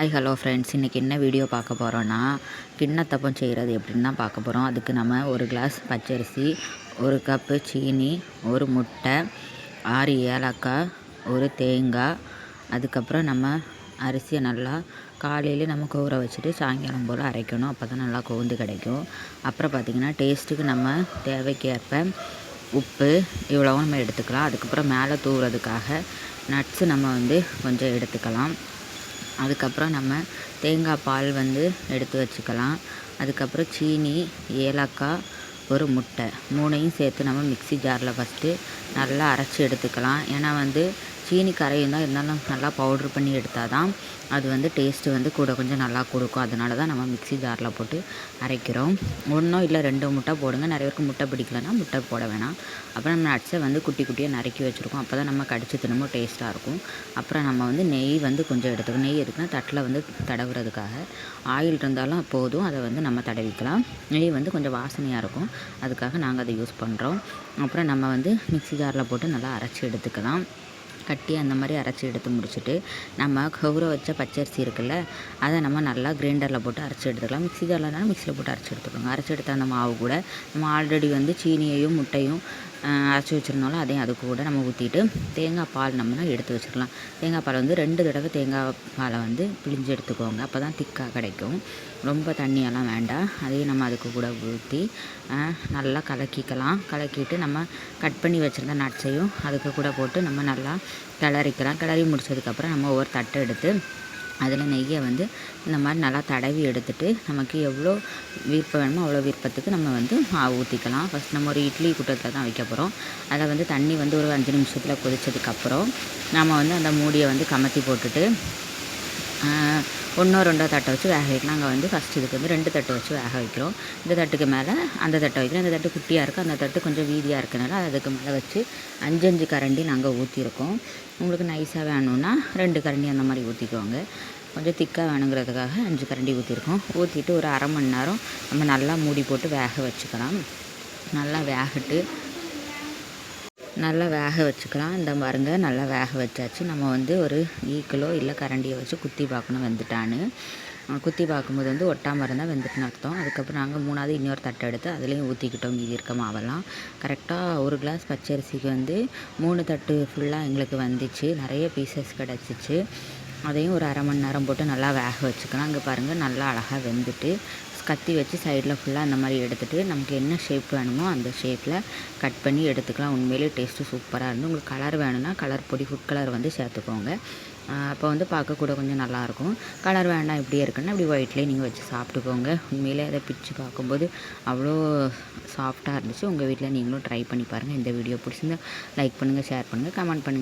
Hi hello friends, இன்றைக்கி என்ன video பார்க்க போகிறோன்னா கிண்ணத்தப்பம் செய்கிறது எப்படின்னு தான் பார்க்க போகிறோம். அதுக்கு நம்ம ஒரு கிளாஸ் பச்சரிசி, ஒரு கப்பு சீனி, ஒரு முட்டை, 6 ஏலக்காய், ஒரு தேங்காய், அதுக்கப்புறம் நம்ம அரிசியை நல்லா காலையிலே நம்ம ஊற வச்சுட்டு சாயங்காலம் போல் அரைக்கணும். அப்போ தான் நல்லா கோந்து கிடைக்கும். அப்புறம் பார்த்திங்கன்னா டேஸ்ட்டுக்கு நம்ம தேவைக்கேற்ப உப்பு இவ்வளவும் நம்ம எடுத்துக்கலாம். அதுக்கப்புறம் மேலே தூவுறதுக்காக நட்ஸு நம்ம கொஞ்சம் எடுத்துக்கலாம். அதுக்கப்புறம் நம்ம தேங்காய் பால் எடுத்து வச்சுக்கலாம். அதுக்கப்புறம் சீனி, ஏலக்காய், ஒரு முட்டை 3ஐயும் சேர்த்து நம்ம மிக்ஸி ஜாரில் ஃபஸ்ட்டு நல்லா அரைச்சி எடுத்துக்கலாம். ஏன்னா சீனி கரையும் தான், இருந்தாலும் நல்லா பவுட்ரு பண்ணி எடுத்தால் தான் அது டேஸ்ட்டு கூட கொஞ்சம் நல்லா கொடுக்கும். அதனால தான் நம்ம மிக்ஸி ஜாரில் போட்டு அரைக்கிறோம். 1 இல்லை 2 முட்டை போடுங்க. நிறைய பேருக்கு முட்டை பிடிக்கலன்னா முட்டை போட வேணாம். அப்புறம் நம்ம நட்ஸை குட்டி குட்டியாக நறுக்கி வச்சுருக்கோம். அப்போ தான் நம்ம கடிச்சு தினமும் டேஸ்ட்டாக இருக்கும். அப்புறம் நம்ம நெய் கொஞ்சம் எடுத்துக்கணும். நெய் எதுக்குன்னா தட்டில் தடவுறதுக்காக. ஆயில் இருந்தாலும் போதும், அதை நம்ம தடவிக்கலாம். நெய் கொஞ்சம் வாசனையாக இருக்கும், அதுக்காக நாங்கள் அதை யூஸ் பண்ணுறோம். அப்புறம் நம்ம மிக்ஸி ஜாரில் போட்டு நல்லா அரைச்சி எடுத்துக்கலாம். கட்டி அந்த மாதிரி அரைச்சி எடுத்து முடிச்சுட்டு நம்ம ஊற வச்ச பச்சரிசி இருக்குல்ல, அதை நம்ம நல்லா கிரைண்டரில் போட்டு அரைச்சி எடுத்துக்கலாம். மிக்ஸி ஜாரில்னாலும் மிக்ஸியில் போட்டு அரைச்சி எடுத்துக்கோங்க. அரைச்சி எடுத்த அந்த மாவு கூட நம்ம ஆல்ரெடி சீனியையும் முட்டையும் அரைச்சி வச்சுருந்தாலும் அதையும் அது கூட நம்ம ஊற்றிட்டு தேங்காய் பால் நம்ம எடுத்து வச்சுக்கலாம். தேங்காய் பால் 2 தடவை தேங்காய் பாலை பிழிஞ்சு எடுத்துக்கோங்க. அப்போ தான் திக்காக கிடைக்கும். ரொம்ப தண்ணியெல்லாம் வேண்டாம். அதையும் நம்ம அதுக்கு கூட ஊற்றி நல்லா கலக்கிக்கலாம். கலக்கிட்டு நம்ம கட் பண்ணி வச்சுருந்த நட்ஸையும் அதுக்கு கூட போட்டு நம்ம நல்லா கிளறிக்கலாம். கிளறி முடிச்சதுக்கப்புறம் நம்ம ஒரு தட்டை எடுத்து அதில் நெய்யை இந்த மாதிரி நல்லா தடவி எடுத்துகிட்டு நமக்கு எவ்வளோ விருப்பம் வேணுமோ அவ்வளோ விருப்பத்துக்கு நம்ம மாவு ஊற்றிக்கலாம். ஃபஸ்ட் நம்ம ஒரு இட்லி குட்டத்தில் தான் வைக்க போகிறோம். அதில் தண்ணி ஒரு 5 நிமிஷத்தில் கொதிச்சதுக்கப்புறம் நம்ம அந்த மூடியை கமத்தி போட்டுட்டு 1 2 தட்டை வச்சு வேக வைக்கலாம். நாங்கள் ஃபஸ்ட் இதுக்கு 2 தட்டு வச்சு வேக வைக்கிறோம். இந்த தட்டுக்கு மேலே அந்த தட்டை வைக்கிறோம். இந்த தட்டு குட்டியாக இருக்குது, அந்த தட்டு கொஞ்சம் வீதியாக இருக்கனால அதுக்கு மேலே வச்சு 5 கரண்டி நாங்கள் ஊற்றிருக்கோம். உங்களுக்கு நைஸாக வேணும்னா 2 கரண்டி அந்த மாதிரி ஊற்றிக்கோங்க. கொஞ்சம் திக்காக வேணுங்கிறதுக்காக 5 கரண்டி ஊற்றிருக்கோம். ஊற்றிட்டு ஒரு அரை மணி நேரம் நம்ம நல்லா மூடி போட்டு வேக வச்சுக்கலாம். நல்லா வேக வச்சுக்கலாம். இந்த பாருங்க, நல்லா வேக வச்சாச்சு. நம்ம ஒரு ஈக்கிலோ இல்லை கரண்டியை வச்சு குத்தி பார்க்கணும் வெந்துட்டான்னு. குத்தி பார்க்கும்போது ஒட்டாமல் இருந்தால் வெந்துட்டுன்னு அர்த்தம். அதுக்கப்புறம் நாங்கள் 3வது இன்னொரு தட்டை எடுத்து அதுலேயும் ஊற்றிக்கிட்டோம். மீதி இருக்க மாவெல்லாம் கரெக்டாக ஒரு கிளாஸ் பச்சரிசிக்கு 3 தட்டு ஃபுல்லாக எங்களுக்கு வந்துச்சு. நிறைய பீசஸ் கிடச்சிச்சு. அதையும் ஒரு அரை மணி நேரம் போட்டு நல்லா வேக வச்சுக்கலாம். அங்கே பாருங்கள், நல்லா அழகாக வெந்துட்டு கத்தி வச்சு சைடில் ஃபுல்லாக அந்த மாதிரி எடுத்துகிட்டு நமக்கு என்ன ஷேப் வேணுமோ அந்த ஷேப்பில் கட் பண்ணி எடுத்துக்கலாம். உண்மையிலே டேஸ்ட்டு சூப்பராக இருந்து. உங்களுக்கு கலர் வேணும்னா கலர் பொடி ஃபுட் கலர் சேர்த்துக்கோங்க. அப்போ பார்க்கக்கூட கொஞ்சம் நல்லாயிருக்கும். கலர் வேண்டாம் இப்படியே இருக்குன்னா இப்படி ஒயிட்லேயே நீங்கள் வச்சு சாப்பிட்டுக்கோங்க. உண்மையிலே அதை பிச்சு பார்க்கும்போது அவ்வளோ சாஃப்டாக இருந்துச்சு. உங்கள் வீட்டில் நீங்களும் ட்ரை பண்ணி பாருங்கள். இந்த வீடியோ பிடிச்சிருந்தா லைக் பண்ணுங்கள், ஷேர் பண்ணுங்கள், கமெண்ட் பண்ணுங்கள்.